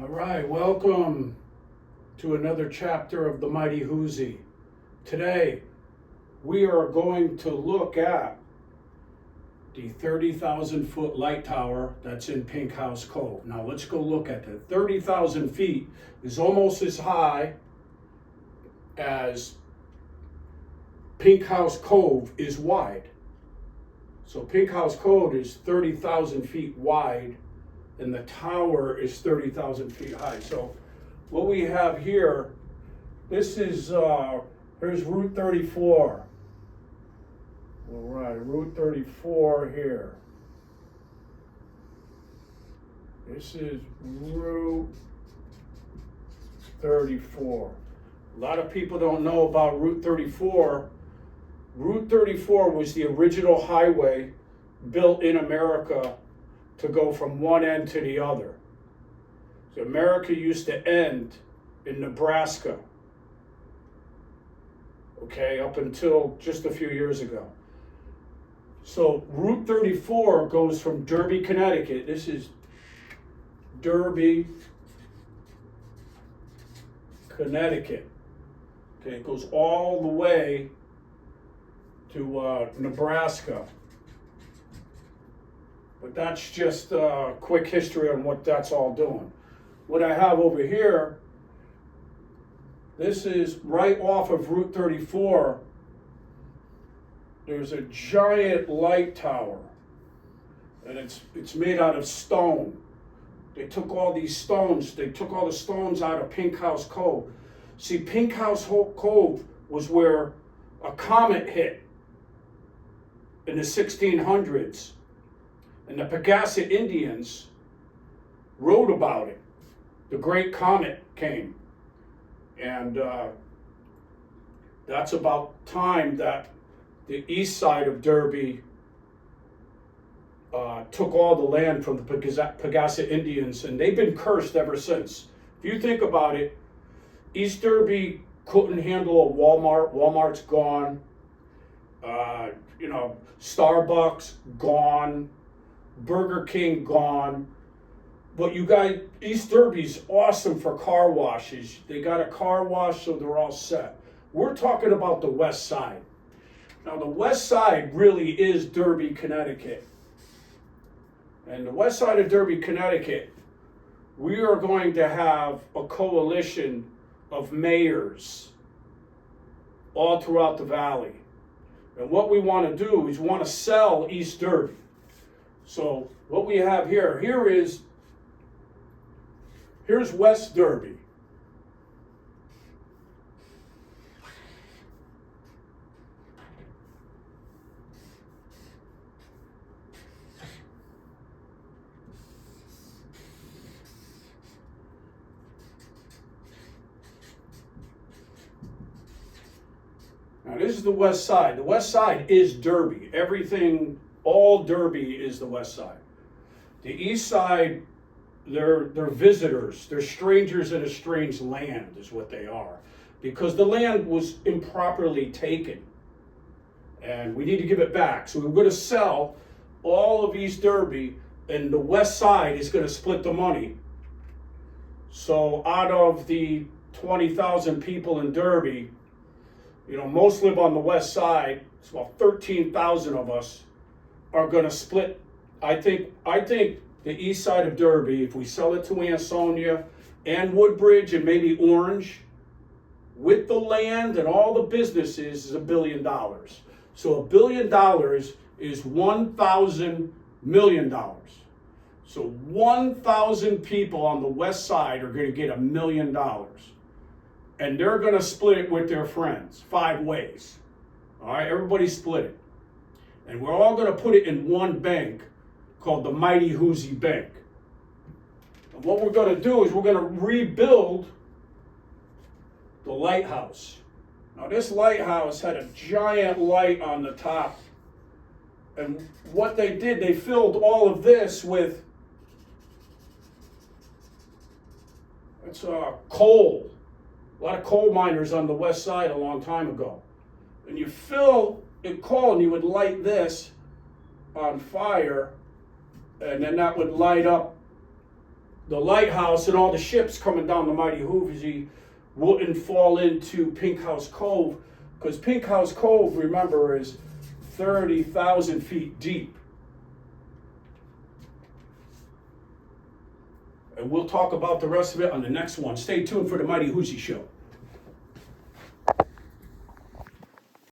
All right, welcome to another chapter of the Mighty Housy. Today, we are going to look at the 30,000 foot light tower that's in Pink House Cove. Now let's go look at it. 30,000 feet is almost as high as Pink House Cove is wide. So Pink House Cove is 30,000 feet wide and the tower is 30,000 feet high. So what we have here, this is, here's Route 34. All right, Route 34 here. This is Route 34. A lot of people don't know about Route 34. Route 34 was the original highway built in America to go from one end to the other. So America used to end in Nebraska, okay, up until just a few years ago. So Route 34 goes from Derby, Connecticut. This is Derby, Connecticut. Okay, it goes all the way to Nebraska. But that's just a quick history on what that's all doing. What I have over here, this is right off of Route 34. There's a giant light tower, and it's made out of stone. They took all these stones, they took all the stones out of Pink House Cove. See, Pink House Cove was where a comet hit in the 1600s, and the Pagasa Indians wrote about it. The Great Comet came, and that's about time that the east side of Derby took all the land from the Pagasa Indians, and they've been cursed ever since. If you think about it, East Derby couldn't handle a Walmart. Walmart's gone. Starbucks gone. Burger King gone. But you guys, East Derby's awesome for car washes. They got a car wash, so they're all set. We're talking about the west side. Now, the west side really is Derby, Connecticut. And the west side of Derby, Connecticut, we are going to have a coalition of mayors all throughout the valley. And what we want to do is we want to sell East Derby. So what we have here's West Derby. Now this is the west side. The west side is Derby. Everything, all Derby is the west side. The east side, they're visitors. They're strangers in a strange land is what they are. Because the land was improperly taken. And we need to give it back. So we're going to sell all of East Derby, and the west side is going to split the money. So out of the 20,000 people in Derby, most live on the west side. It's about 13,000 of us are going to split. I think the east side of Derby, if we sell it to Ansonia and Woodbridge and maybe Orange, with the land and all the businesses, is $1 billion. So $1 billion is 1,000 million dollars. So 1,000 people on the west side are going to get $1 million. And they're going to split it with their friends, 5 ways. All right, everybody split it. And we're all going to put it in one bank called the Mighty Housy Bank. And what we're going to do is we're going to rebuild the lighthouse. Now this lighthouse had a giant light on the top. And what they did, they filled all of this with coal. A lot of coal miners on the west side a long time ago. And you fill it coal and you would light this on fire, and then that would light up the lighthouse and all the ships coming down the mighty Housy wouldn't fall into Pink House Cove, because Pink House Cove, remember, is 30,000 feet deep. And we'll talk about the rest of it on the next one. Stay tuned for the Mighty Housy Show.